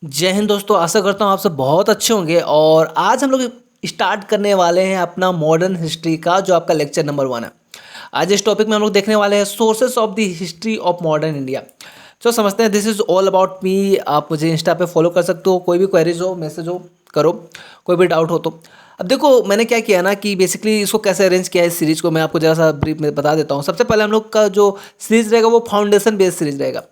जय हिंद दोस्तों, आशा करता हूँ आप सब बहुत अच्छे होंगे। और आज हम लोग स्टार्ट करने वाले हैं अपना मॉडर्न हिस्ट्री का जो आपका लेक्चर नंबर 1 है। आज इस टॉपिक में हम लोग देखने वाले हैं sources of the history of modern India. तो समझते हैं, this is all about me. आप मुझे इंस्टा पे फॉलो कर सकते हो, कोई भी क्वेरीज हो मैसेज हो करो, कोई भी डाउट हो तो। अब देखो मैंने क्या किया ना कि बेसिकली इसको कैसे अरेंज किया है इस सीरीज़ को, मैं आपको ज़रा सा ब्रीफ में बता देता हूँ। सबसे पहले हम लोग का जो सीरीज़ रहेगा वो फाउंडेशन बेस्ड सीरीज रहेगा।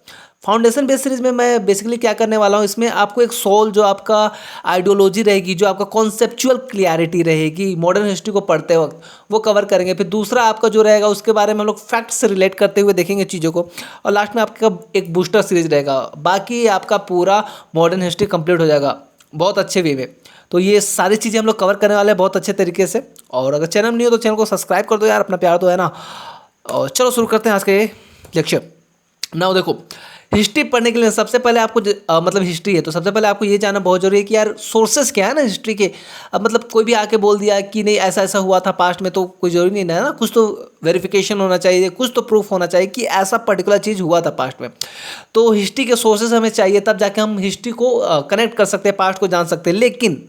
फाउंडेशन बेस्ड सीरीज में मैं बेसिकली क्या करने वाला हूँ, इसमें आपको एक सोल जो आपका आइडियोलॉजी रहेगी, जो आपका कॉन्सेप्चुअल क्लियरिटी रहेगी मॉडर्न हिस्ट्री को पढ़ते वक्त, वो कवर करेंगे। फिर दूसरा आपका जो रहेगा उसके बारे में हम लोग फैक्ट्स से रिलेट करते हुए देखेंगे चीज़ों को। और लास्ट में आपका एक बूस्टर सीरीज रहेगा। बाकी आपका पूरा मॉडर्न हिस्ट्री कंप्लीट हो जाएगा बहुत अच्छे वे में। तो ये सारी चीज़ें हम लोग कवर करने वाले हैं बहुत अच्छे तरीके से। और अगर चैनल नहीं हो तो चैनल को सब्सक्राइब कर दो यार, अपना प्यार तो है ना। और चलो शुरू करते हैं आज का ये लेक्चर। नाउ देखो, हिस्ट्री पढ़ने के लिए सबसे पहले आपको मतलब हिस्ट्री है तो सबसे पहले आपको ये जानना बहुत जरूरी है कि यार सोर्सेस क्या है ना हिस्ट्री के। अब मतलब कोई भी आके बोल दिया कि नहीं ऐसा ऐसा हुआ था पास्ट में, तो कोई जरूरी नहीं है ना, कुछ तो वेरिफिकेशन होना चाहिए, कुछ तो प्रूफ होना चाहिए कि ऐसा पर्टिकुलर चीज़ हुआ था पास्ट में। तो हिस्ट्री के सोर्सेस हमें चाहिए, तब जाके हम हिस्ट्री को कनेक्ट कर सकते हैं, पास्ट को जान सकते हैं। लेकिन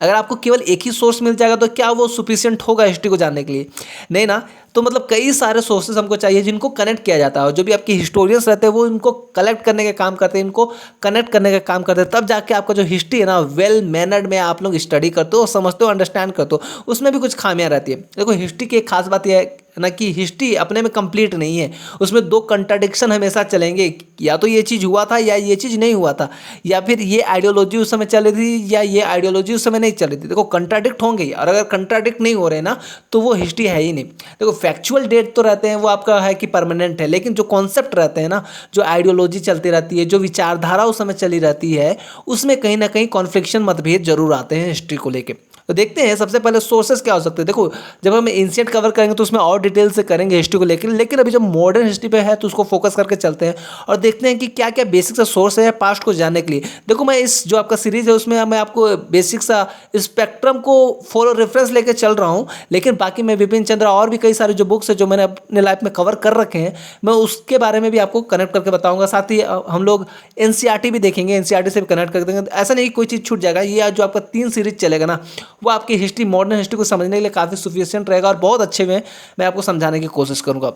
अगर आपको केवल एक ही सोर्स मिल जाएगा तो क्या वो सफिशिएंट होगा हिस्ट्री को जानने के लिए? नहीं ना। तो मतलब कई सारे सोर्सेज हमको चाहिए जिनको कनेक्ट किया जाता है, और जो भी आपके हिस्टोरियंस रहते हैं वो इनको कलेक्ट करने का काम करते हैं, इनको कनेक्ट करने का काम करते हैं। तब जाके आपका जो हिस्ट्री है ना वेल मैनर्ड में आप लोग स्टडी करते हो, समझते हो, अंडरस्टैंड करते हो। उसमें भी कुछ खामियां रहती है। देखो हिस्ट्री की एक खास बात यह है ना कि हिस्ट्री अपने में कंप्लीट नहीं है, उसमें दो कंट्राडिक्शन हमेशा चलेंगे। या तो ये चीज़ हुआ था या ये चीज़ नहीं हुआ था, या फिर ये आइडियोलॉजी उस समय चल रही थी या ये आइडियोलॉजी उस समय नहीं चल रही थी। देखो कंट्राडिक्ट होंगे ही, और अगर कंट्राडिक्ट नहीं हो रहे ना तो वो हिस्ट्री है ही नहीं। देखो फैक्चुअल डेट तो रहते हैं वो आपका है कि परमानेंट है, लेकिन जो कॉन्सेप्ट रहते हैं ना, जो आइडियोलॉजी चलती रहती है, जो विचारधारा उस समय चली रहती है, उसमें कहीं ना कहीं कॉन्फ्लिक्शन मतभेद जरूर आते हैं हिस्ट्री को लेकर। तो देखते हैं सबसे पहले सोर्सेस क्या हो सकते हैं। देखो जब हम एंशिएंट कवर करेंगे तो उसमें और डिटेल से करेंगे हिस्ट्री को लेकर, लेकिन अभी जब मॉडर्न हिस्ट्री पे है तो उसको फोकस करके चलते हैं और देखते हैं कि क्या क्या बेसिक सा सोर्स है पास्ट को जानने के लिए। देखो मैं इस जो आपका सीरीज है उसमें मैं आपको बेसिक सा स्पेक्ट्रम को फॉर रेफरेंस लेके चल रहा हूँ, लेकिन बाकी मैं विपिन चंद्रा और भी कई सारे जो बुक्स है जो मैंने अपने लाइफ में कवर कर रखे हैं, मैं उसके बारे में भी आपको कनेक्ट करके बताऊंगा। साथ ही हम लोग एनसीईआरटी भी देखेंगे, एनसीईआरटी से भी कनेक्ट कर देंगे। ऐसा नहीं कोई चीज़ छूट जाएगा। ये जो आपका 3 सीरीज चलेगा ना, वो आपकी हिस्ट्री मॉडर्न हिस्ट्री को समझने के लिए काफ़ी सफिशिएंट रहेगा और बहुत अच्छे में मैं आपको समझाने की कोशिश करूँगा।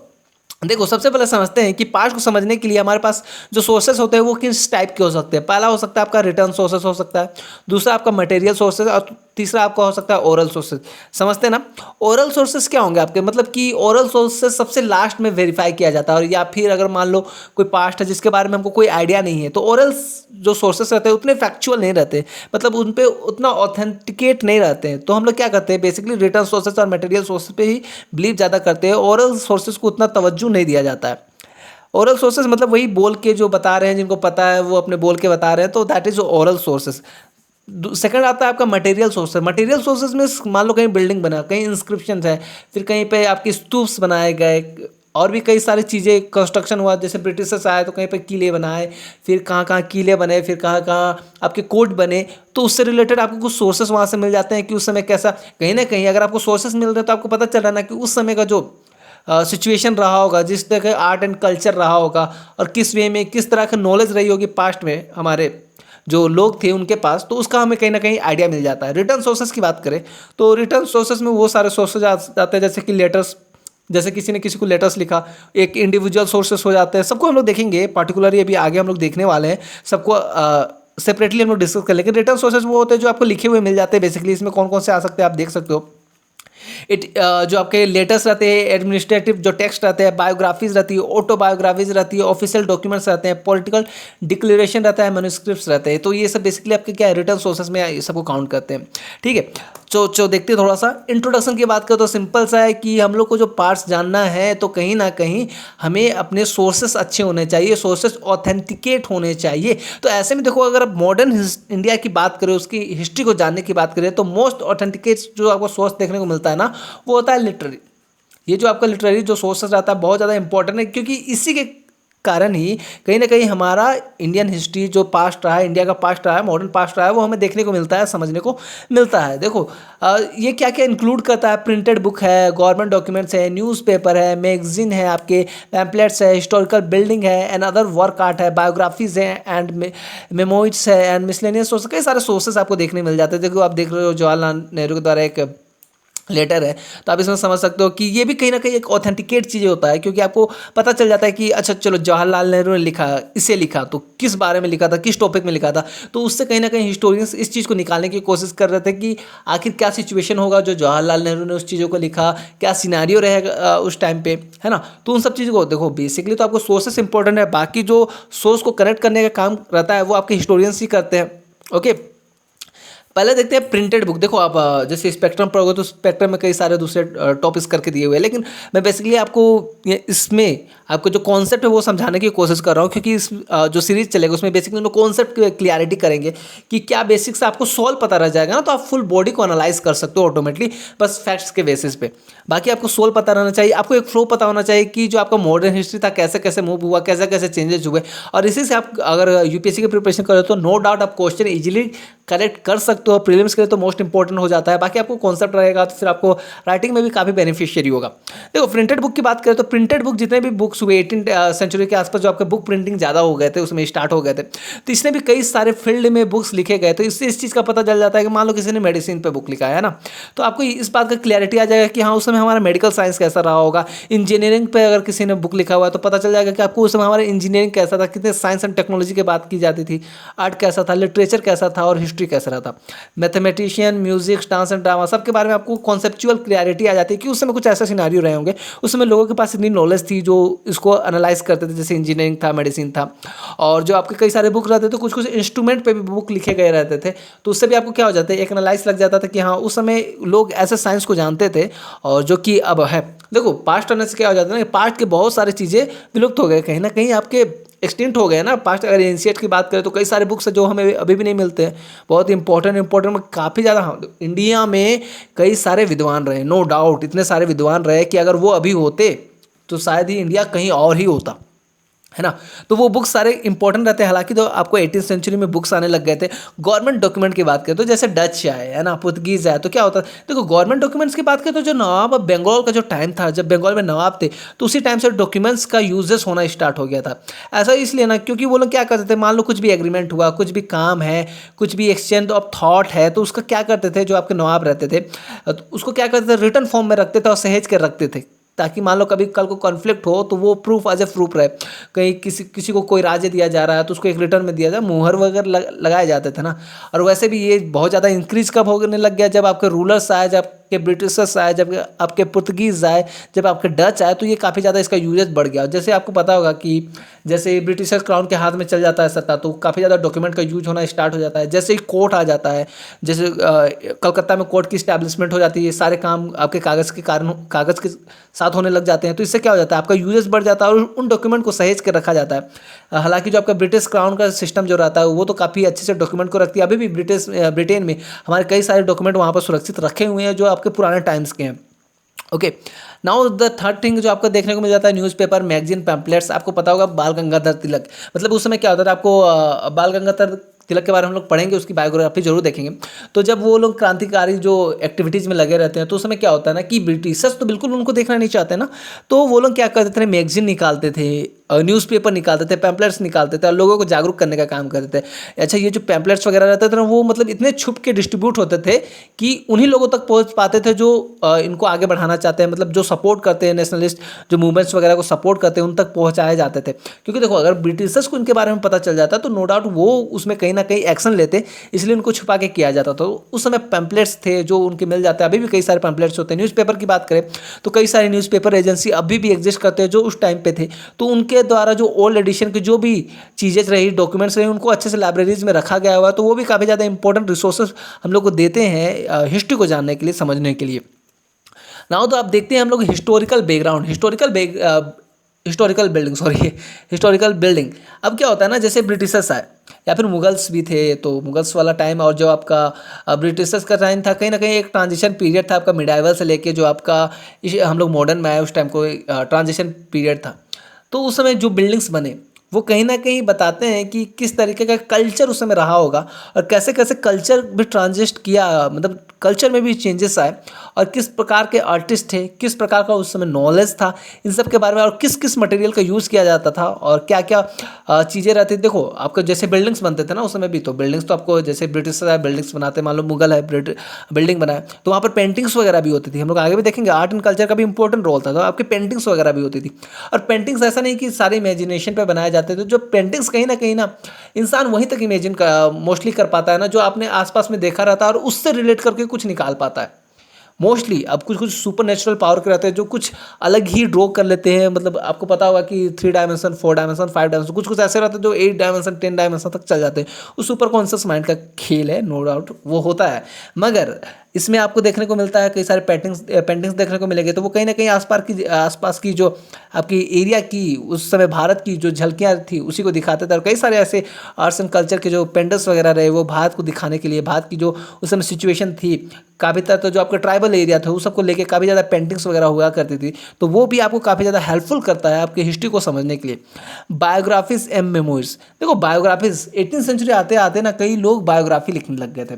देखो सबसे पहले समझते हैं कि पास्ट को समझने के लिए हमारे पास जो सोर्सेस होते हैं वो किस टाइप के हो सकते हैं। पहला हो सकता है आपका रिटर्न सोर्सेस हो सकता है, दूसरा आपका मटेरियल सोर्सेस, और तीसरा आपका हो सकता है ओरल सोर्सेस। समझते हैं ना। ओरल सोर्सेस क्या होंगे आपके, मतलब कि ओरल सोर्सेस सबसे लास्ट में वेरीफाई किया जाता है, और या फिर अगर मान लो कोई पास्ट है जिसके बारे में हमको कोई आइडिया नहीं है, तो ओरल जो सोर्सेस रहते हैं उतने फैक्चुअल नहीं रहते, मतलब उन पर उतना ऑथेंटिकेट नहीं रहते हैं। तो हम लोग क्या करते हैं बेसिकली रिटर्न सोर्सेस और मटेरियल सोर्सेस पे ही बिलीव ज़्यादा करते हैं। ओरल सोर्सेस को उतना तवज्जो नहीं दिया जाता है। ओरल सोर्सेस मतलब वही बोल के जो बता रहे हैं, जिनको पता है वो अपने बोल के बता रहे हैं, तो that is oral sources. Second आता है आपका मटेरियल सोर्सेस। मटेरियल सोर्सेस में मान लो कहीं बिल्डिंग बना, कहीं इंस्क्रिप्शन है, फिर कहीं पे आपके स्तूप्स बनाए गए, और भी कई सारी चीज़ें कंस्ट्रक्शन हुआ। जैसे ब्रिटिशर्स आए तो कहीं पे किले बनाए, फिर कहाँ कहाँ किले बने, फिर कहाँ कहाँ आपके कोर्ट बने, तो उससे रिलेटेड आपको कुछ सोर्सेस वहाँ से मिल जाते हैं कि उस समय कैसा। कहीं ना कहीं अगर आपको सोर्सेस मिल रहे हैं तो आपको पता चल रहा है ना कि उस समय का जो सिचुएशन रहा होगा, जिस तरह का आर्ट एंड कल्चर रहा होगा, और किस वे में किस तरह की नॉलेज रही होगी पास्ट में हमारे जो लोग थे उनके पास, तो उसका हमें कहीं ना कहीं आइडिया मिल जाता है। रिटर्न सोर्सेस की बात करें तो रिटर्न सोर्सेस में वो सारे सोर्सेज आ जाते हैं जैसे कि लेटर्स, जैसे किसी ने किसी को लेटर्स लिखा, एक इंडिविजुअल सोर्सेस हो जाते हैं। सबको हम लोग देखेंगे पार्टिकुलरली, अभी आगे हम लोग देखने वाले हैं सबको सेपरेटली हम लोग डिस्कस कर। लेकिन रिटर्न सोर्सेज वो होते हैं जो आपको लिखे हुए मिल जाते हैं। बेसिकली इसमें कौन कौन से आ सकते हैं आप देख सकते हो। जो आपके लेटर्स रहते हैं, एडमिनिस्ट्रेटिव जो टेक्स्ट रहते हैं, बायोग्राफीज रहती है, ऑटोबायोग्राफीज रहती है, ऑफिशियल डॉक्यूमेंट्स रहते हैं, पॉलिटिकल डिक्लेरेशन रहता है, मैन्युस्क्रिप्ट्स रहते हैं। तो ये सब बेसिकली आपके क्या है रिटर्न सोर्सेज में ये सबको काउंट करते हैं। ठीक है, जो देखते हैं थोड़ा सा इंट्रोडक्शन की बात करें तो सिंपल सा है कि हम लोग को जो पार्ट्स जानना है तो कहीं ना कहीं हमें अपने सोर्सेस अच्छे होने चाहिए, सोर्सेस ऑथेंटिकेट होने चाहिए। तो ऐसे में देखो अगर आप मॉडर्न इंडिया की बात करें, उसकी हिस्ट्री को जानने की बात करें, तो मोस्ट ऑथेंटिकेट जो आपको सोर्स देखने को मिलता है ना, वो होता है लिटरेरी। ये जो आपका लिटरेरी जो सोर्सेस रहता है बहुत ज़्यादा इंपॉर्टेंट है, क्योंकि इसी के कारण ही कहीं ना कहीं हमारा इंडियन हिस्ट्री जो पास्ट रहा है, इंडिया का पास्ट रहा है, मॉडर्न पास्ट रहा है, वो हमें देखने को मिलता है, समझने को मिलता है। देखो ये क्या क्या इंक्लूड करता है, प्रिंटेड बुक है, गवर्नमेंट डॉक्यूमेंट्स है, न्यूज़पेपर है, मैगजीन है, आपके पैम्पलेट्स है, हिस्टोरिकल बिल्डिंग है एंड अदर वर्क आर्ट है, बायोग्राफीज है एंड मेमोइड्स है एंड मिसलेनियस सोर्स, कई सारे सोर्सेस आपको देखने मिल जाते हैं। देखो आप देख रहे हो जवाहरलाल नेहरू के द्वारा एक लेटर है, तो आप इसमें समझ सकते हो कि ये भी कहीं ना कहीं एक ऑथेंटिकेट चीज़ होता है, क्योंकि आपको पता चल जाता है कि अच्छा चलो जवाहरलाल नेहरू ने लिखा, इसे लिखा तो किस बारे में लिखा था, किस टॉपिक में लिखा था। तो उससे कहीं ना कहीं हिस्टोरियंस इस चीज़ को निकालने की कोशिश कर रहे थे कि आखिर क्या सिचुएशन होगा जो जवाहरलाल नेहरू ने उस चीज़ों को लिखा, क्या सिनारियो रहेगा उस टाइम पे, है ना। तो उन सब चीज़ों को देखो, बेसिकली तो आपको सोर्सेस इंपॉर्टेंट है, बाकी जो सोर्स को कनेक्ट करने का काम रहता है वो आपके हिस्टोरियंस ही करते हैं। ओके, पहले देखते हैं प्रिंटेड बुक। देखो आप जैसे स्पेक्ट्रम पढ़ोगे तो स्पेक्ट्रम में कई सारे दूसरे टॉपिक्स करके दिए हुए हैं, लेकिन मैं बेसिकली आपको इसमें आपको जो कॉन्सेप्ट है वो समझाने की कोशिश कर रहा हूँ, क्योंकि इस जो सीरीज चलेगा उसमें बेसिकली उन्होंने कॉन्सेप्ट क्लियरिटी करेंगे कि क्या बेसिक्स आपको सॉल्व पता रह जाएगा ना, तो आप फुल बॉडी को एनालाइज कर सकते हो ऑटोमेटिकली बस फैक्ट्स के बेसिस पे। बाकी आपको सोल्व पता रहना चाहिए, आपको एक फ्लो पता होना चाहिए कि जो आपका मॉडर्न हिस्ट्री था कैसे कैसे मूव हुआ, कैसे कैसे चेंजेस हुए, और इसी से आप अगर यूपीएससी की प्रिपरेशन करें तो नो डाउट आप क्वेश्चन इजीली करेक्ट कर सकते हो। प्रीलिम्स के लिए तो मोस्ट इंपॉर्टेंट हो जाता है, बाकी आपको कॉन्सेप्ट रहेगा तो फिर आपको राइटिंग में भी काफ़ी बेनिफिशियरी होगा। देखो प्रिंटेड बुक की बात करें तो प्रिंटेड बुक जितने भी बुक्स हुए 18 सेंचुरी के आसपास जो आपके बुक प्रिंटिंग ज़्यादा हो गए थे, उसमें स्टार्ट हो गए थे, तो इसने भी कई सारे फील्ड में बुक्स लिखे गए। तो इससे इस चीज़ का पता चल जाता है कि मान लो किसी ने मेडिसिन पे बुक लिखा है ना, तो आपको इस बात का क्लैरिटी आ जाएगा कि हाँ उस समय हमारा मेडिकल साइंस कैसा रहा होगा। इंजीनियरिंग पे अगर किसी ने बुक लिखा हुआ है तो पता चल जाएगा कि आपको उस समय हमारा इंजीनियरिंग कैसा था, कितने साइंस एंड टेक्नोलॉजी की बात की जाती थी, आर्ट कैसा था, लिटरेचर कैसा था और हिस्ट्री कैसा रहा था, mathematician, music, dance and drama, सबके बारे में आपको कॉन्सेप्चुअल क्लैरिटी आ जाती है कि उस समय कुछ ऐसा सिनारियो रहे होंगे, उस समय लोगों के पास इतनी नॉलेज थी जो इसको एनालाइज करते थे, जैसे इंजीनियरिंग था, मेडिसिन था। और जो आपके कई सारे बुक रहते थे, कुछ कुछ इंस्ट्रूमेंट पे भी बुक लिखे गए रहते थे, तो उससे भी आपको क्या हो जाता है, एक एनालाइज लग जाता था कि हाँ उस समय लोग ऐसे साइंस को जानते थे, और जो कि अब है। देखो पास्ट होने से क्या हो जाता है ना, पास्ट के बहुत सारी चीज़ें विलुप्त हो गए, कहीं ना कहीं आपके एक्सटिंक्ट हो गए ना पास्ट। अगर एनसीईआरटी की बात करें तो कई सारे बुक्स हैं जो हमें अभी भी नहीं मिलते हैं, बहुत इंपॉर्टेंट में काफ़ी ज़्यादा। हाँ, इंडिया में कई सारे विद्वान रहे, नो डाउट इतने सारे विद्वान रहे कि अगर वो अभी होते तो शायद ही इंडिया कहीं और ही होता, है ना। तो वो बुक्स सारे इंपॉर्टेंट रहते हैं। हालांकि तो आपको 18th सेंचुरी में बुक्स आने लग गए थे। गवर्नमेंट डॉक्यूमेंट की बात करें तो जैसे डच आए, है ना, पुर्तगीज आए, तो क्या होता है, देखो गवर्नमेंट डॉक्यूमेंट्स की बात करें तो जो नवाब बंगाल का जो टाइम था, जब बंगाल में नवाब थे, तो उसी टाइम से डॉक्यूमेंट्स का यूजेस होना स्टार्ट हो गया था। ऐसा इसलिए ना क्योंकि वो लोग क्या करते थे, मान लो कुछ भी एग्रीमेंट हुआ, कुछ भी काम है, कुछ भी एक्सचेंज ऑफ थॉट है, तो उसका क्या करते थे, जो आपके नवाब रहते थे तो उसको क्या करते थे, रिटर्न फॉर्म में रखते थे और सहेज कर रखते थे, ताकि मान लो कभी कल को कॉन्फ्लिक्ट हो तो वो प्रूफ एज ए प्रूफ रहे। कहीं किसी को कोई राज्य दिया जा रहा है तो उसको एक रिटर्न में दिया जाए, मुहर वगैरह लगाए जाते थे ना। और वैसे भी ये बहुत ज़्यादा इंक्रीज कब होने लग गया, जब आपके रूलर्स आए, जब आपके ब्रिटिशर्स आए, जब आपके पुर्तगीज आए, जब आपके डच आए, तो ये काफ़ी ज़्यादा इसका यूजेज बढ़ गया। जैसे आपको पता होगा कि जैसे ब्रिटिशर्स क्राउन के हाथ में चल जाता है सत्ता, तो काफ़ी ज़्यादा डॉक्यूमेंट का यूज होना स्टार्ट हो जाता है। जैसे ही कोर्ट आ जाता है, जैसे कलकत्ता में कोर्ट की स्टैब्लिशमेंट हो जाती है, सारे काम आपके कागज़ के साथ होने लग जाते हैं, तो इससे क्या हो जाता है, आपका यूजेस बढ़ जाता है और उन डॉक्यूमेंट को सहेज कर रखा जाता है। हालांकि जो आपका ब्रिटिश क्राउन का सिस्टम जो रहता है वो तो काफ़ी अच्छे से डॉक्यूमेंट को रखती है। अभी भी ब्रिटेन में हमारे कई सारे डॉक्यूमेंट वहाँ पर सुरक्षित रखे हुए हैं जो आपके पुराने टाइम्स के हैं। Okay, now the third thing जो आपको देखने को मिल जाता है, न्यूज़पेपर, मैगजीन, पैम्पलेट्स। आपको पता होगा बाल गंगाधर तिलक, मतलब उस समय क्या होता था, आपको बाल गंगाधर तिलक के बारे में हम लोग पढ़ेंगे, उसकी बायोग्राफी जरूर देखेंगे। तो जब वो लोग क्रांतिकारी जो एक्टिविटीज़ में लगे रहते हैं, तो उस समय क्या होता है ना कि ब्रिटिशर्स तो बिल्कुल उनको देखना नहीं चाहते ना, तो वो लोग क्या करते थे, मैगजीन निकालते थे, न्यूज़पेपर निकालते थे, पैम्पलेट्स निकालते थे और लोगों को जागरूक करने का काम करते थे। अच्छा, ये जो पैम्पलेट्स वगैरह रहते थे ना, वो मतलब इतने छुप के डिस्ट्रीब्यूट होते थे कि उन्हीं लोगों तक पहुंच पाते थे जो इनको आगे बढ़ाना चाहते हैं, मतलब जो सपोर्ट करते हैं, नेशनलिस्ट जो मूवमेंट्स वगैरह को सपोर्ट करते हैं, उन तक पहुंचाए जाते थे। क्योंकि देखो अगर ब्रिटिशर्स को इनके बारे में पता चल जाता तो नो डाउट वो उसमें कहीं ना कहीं एक्शन लेते, इसलिए उनको छुपा के किया जाता। तो उस समय पैम्पलेट्स थे जो उनके मिल जाते हैं, अभी भी कई सारे पैम्पलेट्स होते हैं। न्यूज़पेपर की बात करें तो कई सारे न्यूज़पेपर एजेंसी अभी भी एग्जिस्ट करते हैं जो उस टाइम पे थे, तो उनके द्वारा जो ओल्ड एडिशन की जो भी चीज़ें रही, डॉक्यूमेंट्स रही, उनको अच्छे से लाइब्रेरीज में रखा गया हुआ है। तो वो भी काफ़ी ज़्यादा इंपॉर्टेंट रिसोर्सेज हम लोग को देते हैं हिस्ट्री को जानने के लिए, समझने के लिए। नाउ तो आप देखते हैं हम लोग हिस्टोरिकल बैकग्राउंड, हिस्टोरिकल बिल्डिंग। अब क्या होता है ना, जैसे ब्रिटिशर्स आए या फिर मुगल्स भी थे, तो मुगल्स वाला टाइम और जो आपका ब्रिटिशर्स का टाइम था, कहीं ना कहीं एक ट्रांजिशन पीरियड था आपका मिडाइवल से लेके जो आपका हम लोग मॉडर्न में आए, उस टाइम को ट्रांजिशन पीरियड था। तो उस समय जो बिल्डिंग्स बने वो कहीं ना कहीं बताते हैं कि किस तरीके का कल्चर उस समय रहा होगा और कैसे कैसे कल्चर भी ट्रांजिस्ट किया, मतलब कल्चर में भी चेंजेस आए और किस प्रकार के आर्टिस्ट थे, किस प्रकार का उस समय नॉलेज था इन सब के बारे में, और किस किस मटेरियल का यूज़ किया जाता था और क्या क्या चीज़ें रहती थी। देखो आपको जैसे बिल्डिंग्स बनते थे ना उस समय भी, तो बिल्डिंग्स तो आपको जैसे ब्रिटिश बिल्डिंग्स बनाते, मान लो मुगल है बिल्डिंग बनाए तो वहाँ पर पेंटिंग्स वगैरह भी होती थी। हम लोग आगे भी देखेंगे आर्ट एंड कल्चर का भी इंपॉर्टेंट रोल था, तो आपकी पेंटिंग्स वगैरह भी होती थी। और पेंटिंग्स ऐसा नहीं कि सारे इमेजिनेशन पे बनाए जाते थे, जो पेंटिंग्स कहीं ना इंसान वहीं तक इमेजिन मोस्टली कर पाता है ना, जो आपने आसपास में देखा रहता है और उससे रिलेट करके कुछ निकाल पाता है मोस्टली। अब कुछ कुछ सुपर नेचुरल पावर के रहते हैं जो कुछ अलग ही ड्रॉ कर लेते हैं, मतलब आपको पता होगा कि 3 डायमेंशन 4 डायमेंशन 5 डायमेंशन कुछ कुछ ऐसे रहते हैं जो 8 डायमेंशन 10 डायमेंशन तक चल जाते हैं। वो सुपर कॉन्शियस माइंड का खेल है, नो डाउट वो होता है। मगर इसमें आपको देखने को मिलता है कई सारे पेंटिंग्स देखने को मिलेंगे, तो वो कहीं ना कहीं आसपास की जो आपकी एरिया की उस समय भारत की जो झलकियाँ थी उसी को दिखाते थे। और कई सारे ऐसे आर्ट्स एंड कल्चर के जो पेंटर्स वगैरह रहे वो भारत को दिखाने के लिए, भारत की जो उस समय सिचुएशन थी काफ़ी तरह, तो जो आपका ट्राइबल एरिया था उस सबको लेके काफ़ी ज़्यादा पेंटिंग्स वगैरह हुआ करती थी, तो वो भी आपको काफ़ी ज़्यादा हेल्पफुल करता है आपकी हिस्ट्री को समझने के लिए। बायोग्राफीज एंड मेमोरीज, देखो बायोग्राफीज 18वीं सेंचुरी आते आते ना कई लोग बायोग्राफी लिखने लग गए थे,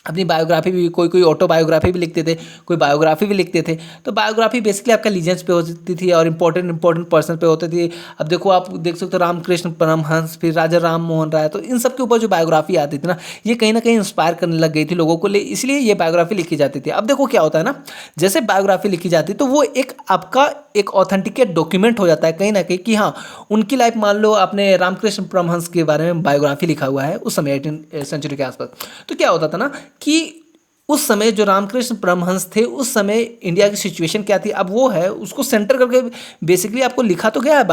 अपनी बायोग्राफी भी, कोई ऑटोबायोग्राफी भी लिखते थे, कोई बायोग्राफी भी लिखते थे। तो बायोग्राफी बेसिकली आपका लीजेंड्स पे होती थी और इंपॉर्टेंट पर्सन पे होती थी। अब देखो आप देख सकते हो रामकृष्ण परमहंस, फिर राजा राम मोहन राय, तो इन सब के ऊपर जो बायोग्राफी आती थी ना ये कहीं ना कहीं इंस्पायर करने लग गई थी लोगों को, इसलिए ये बायोग्राफी लिखी जाती थी। अब देखो क्या होता है ना, जैसे बायोग्राफी लिखी जाती है तो वो एक आपका एक ऑथेंटिकेट डॉक्यूमेंट हो जाता है कहीं ना कहीं कि हाँ उनकी लाइफ, मान लो आपने रामकृष्ण परमहंस के बारे में बायोग्राफी लिखा हुआ है उस समय 18वीं सेंचुरी के आसपास, तो क्या होता था ना कि उस समय जो रामकृष्ण परमहंस थे उस समय इंडिया की सिचुएशन क्या थी, अब वो है उसको सेंटर करके बेसिकली आपको लिखा तो गया है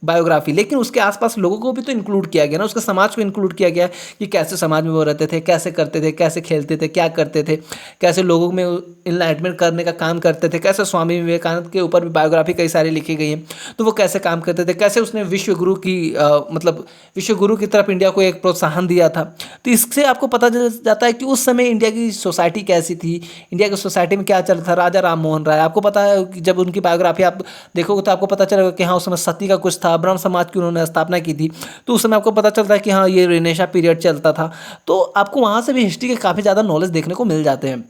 बायोग्राफी, लेकिन उसके आसपास लोगों को भी तो इंक्लूड किया गया ना, उसके समाज को इंक्लूड किया गया कि कैसे समाज में वो रहते थे, कैसे करते थे, कैसे खेलते थे, क्या करते थे, कैसे लोगों में इनलाइटमेंट करने का काम करते थे, कैसे स्वामी विवेकानंद के ऊपर भी बायोग्राफी कई सारी लिखी गई है, तो वो कैसे काम करते थे, कैसे उसने विश्व गुरु की मतलब विश्व गुरु की तरफ इंडिया को एक प्रोत्साहन दिया था। तो इससे आपको पता चल जाता है कि उस समय इंडिया की सोसाइटी कैसी थी, इंडिया की सोसाइटी में क्या चल रहा था। राजा राम मोहन राय, आपको पता है कि जब उनकी बायोग्राफी आप देखोगे तो आपको पता चलेगा कि हाँ उस समय सती का कुछ था, ब्रह्म समाज की उन्होंने स्थापना की थी, तो उस समय आपको पता चलता है कि हाँ ये रेनेसा पीरियड चलता था। तो आपको वहाँ से भी हिस्ट्री के काफ़ी ज़्यादा नॉलेज देखने को मिल जाते हैं।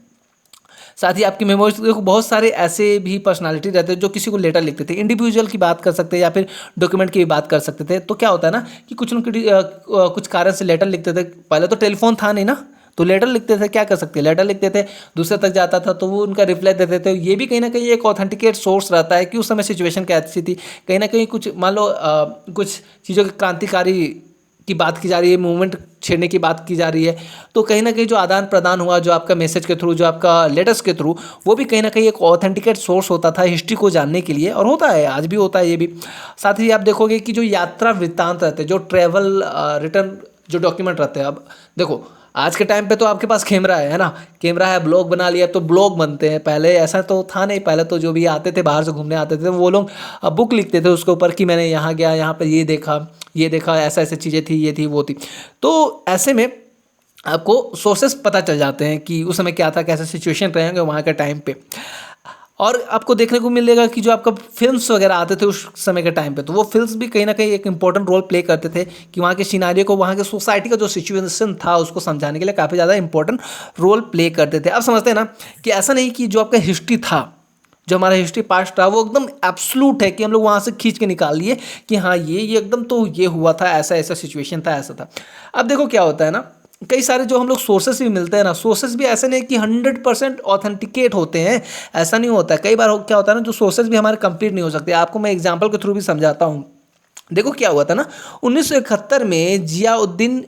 साथ ही आपकी मेमोरीज, देखो बहुत सारे ऐसे भी पर्सनालिटी रहते हैं जो किसी को लेटर लिखते थे, इंडिविजुअल की बात कर सकते हैं या फिर डॉक्यूमेंट की भी बात कर सकते थे। तो क्या होता है ना कि कुछ कारण से लेटर लिखते थे, पहले तो टेलीफोन था नहीं ना, तो लेटर लिखते थे, क्या कर सकते हैं, लेटर लिखते थे, दूसरे तक जाता था तो वो उनका रिप्लाई देते थे। ये भी कहीं ना कहीं एक ऑथेंटिकेट सोर्स रहता है कि उस समय सिचुएशन कैसी थी। कहीं ना कहीं कुछ मान लो कुछ चीज़ों की क्रांतिकारी की बात की जा रही है, मूवमेंट छेड़ने की बात की जा रही है, तो कहीं ना कहीं जो आदान प्रदान हुआ जो आपका मैसेज के थ्रू, जो आपका लेटर्स के थ्रू, वो भी कहीं ना कहीं एक ऑथेंटिकेट सोर्स होता था हिस्ट्री को जानने के लिए, और होता है आज भी होता है ये भी। साथ ही आप देखोगे कि जो यात्रा वृत्तांत रहते हैं, जो ट्रैवल रिटर्न जो डॉक्यूमेंट रहते हैं, अब देखो आज के टाइम पे तो आपके पास कैमरा है ना, कैमरा है, ब्लॉग बना लिया तो ब्लॉग बनते हैं। पहले ऐसा तो था नहीं, पहले तो जो भी आते थे बाहर से घूमने आते थे वो लोग बुक लिखते थे उसके ऊपर कि मैंने यहाँ गया, यहाँ पर ये देखा, ऐसा ऐसी चीज़ें थी, ये थी वो थी। तो ऐसे में आपको सोर्सेस पता चल जाते हैं कि उस समय क्या था, कैसे सिचुएशन रहेंगे वहाँ के टाइम पे। और आपको देखने को मिलेगा कि जो आपका फिल्म्स वगैरह आते थे उस समय के टाइम पे, तो वो फिल्म्स भी कहीं ना कहीं एक इंपॉर्टेंट रोल प्ले करते थे कि वहाँ के सिनारियो को, वहाँ के सोसाइटी का जो सिचुएशन था उसको समझाने के लिए काफ़ी ज़्यादा इंपॉर्टेंट रोल प्ले करते थे। अब समझते हैं ना कि ऐसा नहीं कि जो आपका हिस्ट्री था, जो हमारा हिस्ट्री पास्ट था, वो एकदम एब्सोल्यूट है कि हम लोग वहाँ से खींच के निकाल लिए कि हाँ ये एकदम तो ये हुआ था, ऐसा ऐसा सिचुएशन था, ऐसा था। अब देखो क्या होता है ना, कई सारे जो हम लोग सोर्सेस भी मिलते हैं ना, सोर्सेस भी ऐसे नहीं कि 100% ऑथेंटिकेट होते हैं, ऐसा नहीं होता है। कई बार क्या होता है ना, जो सोर्सेस भी हमारे कंप्लीट नहीं हो सकते। आपको मैं एग्जांपल के थ्रू भी समझाता हूँ। देखो क्या हुआ था ना, 1971 में जियाउद्दीन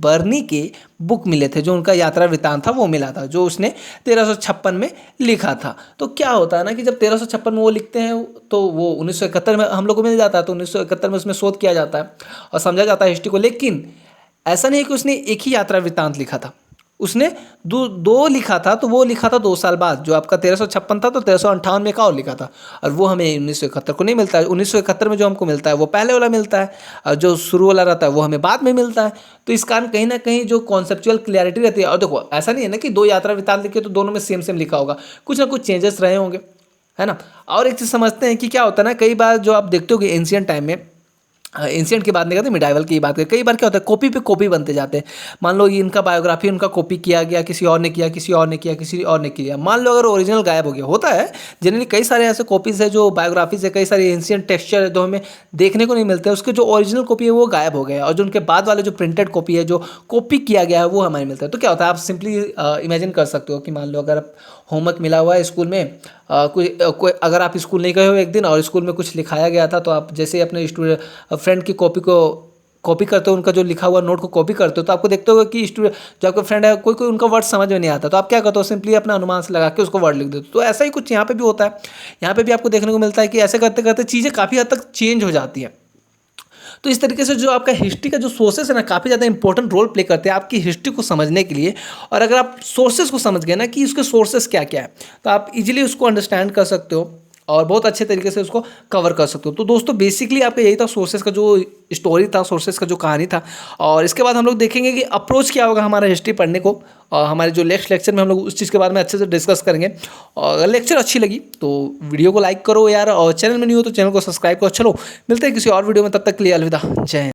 बर्नी के बुक मिले थे, जो उनका यात्रा वृत्तांत था वो मिला था, जो उसने 1356 में लिखा था। तो क्या होता है ना कि जब 1356 में वो लिखते हैं तो वो 1971 में हम लोग को मिल जाता है, तो 1971 में उसमें शोध किया जाता है और समझा जाता है हिस्ट्री को। लेकिन ऐसा नहीं है कि उसने एक ही यात्रा वृत्तांत लिखा था, उसने दो लिखा था, तो वो लिखा था 2 साल बाद। जो आपका 1356 था तो 1358 में का और लिखा था, और वो हमें 1971 को नहीं मिलता है। 1971 में जो हमको मिलता है वो पहले वाला मिलता है, और जो शुरू वाला रहता है वो हमें बाद में मिलता है। तो इस कारण कहीं ना कहीं जो कॉन्सेप्चुअल क्लियरिटी रहती है। और देखो ऐसा नहीं है ना कि 2 यात्रा वृत्तांत लिखे तो दोनों में सेम लिखा होगा, कुछ ना कुछ चेंजेस रहे होंगे, है ना। और एक चीज़ समझते हैं कि क्या होता है ना, कई बार जो आप देखते हो कि एंशियंट टाइम में, एंशियंट की बात नहीं करते, मिडाइवल की बात करें, कई बार क्या होता है कॉपी पे कॉपी बनते जाते हैं। मान लो ये इनका बायोग्राफी उनका कॉपी किया गया, किसी और ने किया, किसी और ने किया, किसी और ने किया। मान लो अगर ओरिजिनल गायब हो गया, होता है जनरली, कई सारे ऐसे कॉपीज़ है जो बायोग्राफीज है, कई सारे एंशियंट टेक्सचर है जो हमें देखने को नहीं मिलते, उसके जो ओरिजिनल कॉपी है वो गायब हो गया, और जो उनके बाद वाले जो प्रिंटेड कॉपी है, जो कॉपी किया गया है, वो हमें मिलता है। तो क्या होता है, आप सिंपली इमेजिन कर सकते हो कि मान लो अगर आप होमवर्क मिला हुआ है स्कूल में, कोई अगर आप स्कूल नहीं गए हो एक दिन और स्कूल में कुछ लिखाया गया था, तो आप जैसे ही अपने स्टूडेंट फ्रेंड की कॉपी को कॉपी करते हो, उनका जो लिखा हुआ नोट को कॉपी करते हो, तो आपको देखते हो कि स्टूडेंट जो आपका फ्रेंड है, कोई कोई उनका वर्ड समझ में नहीं आता, तो आप क्या करते हो, सिंपली अपना अनुमान से लगा के उसको वर्ड लिख देते हो। तो ऐसा ही कुछ यहाँ पे भी होता है। यहाँ पे भी आपको देखने को मिलता है कि ऐसे करते करते चीज़ें काफ़ी हद तक चेंज हो जाती हैं। तो इस तरीके से जो आपका हिस्ट्री का जो सोर्सेस है ना, काफ़ी ज़्यादा इंपॉर्टेंट रोल प्ले करते हैं आपकी हिस्ट्री को समझने के लिए। और अगर आप सोर्सेस को समझ गए ना कि उसके सोर्सेस क्या क्या है, तो आप इजीली उसको अंडरस्टैंड कर सकते हो और बहुत अच्छे तरीके से उसको कवर कर सकते हो। तो दोस्तों बेसिकली आपका यही था सोर्सेस का जो स्टोरी था, सोर्सेस का जो कहानी था। और इसके बाद हम लोग देखेंगे कि अप्रोच क्या होगा हमारा हिस्ट्री पढ़ने को, और हमारे जो नेक्स्ट लेक्चर में हम लोग उस चीज़ के बारे में अच्छे से डिस्कस करेंगे। और अगर लेक्चर अच्छी लगी तो वीडियो को लाइक करो यार, और चैनल में नहीं हो तो चैनल को सब्सक्राइब करो। चलो मिलते हैं किसी और वीडियो में, तब तक के लिए अलविदा, जय हिंद।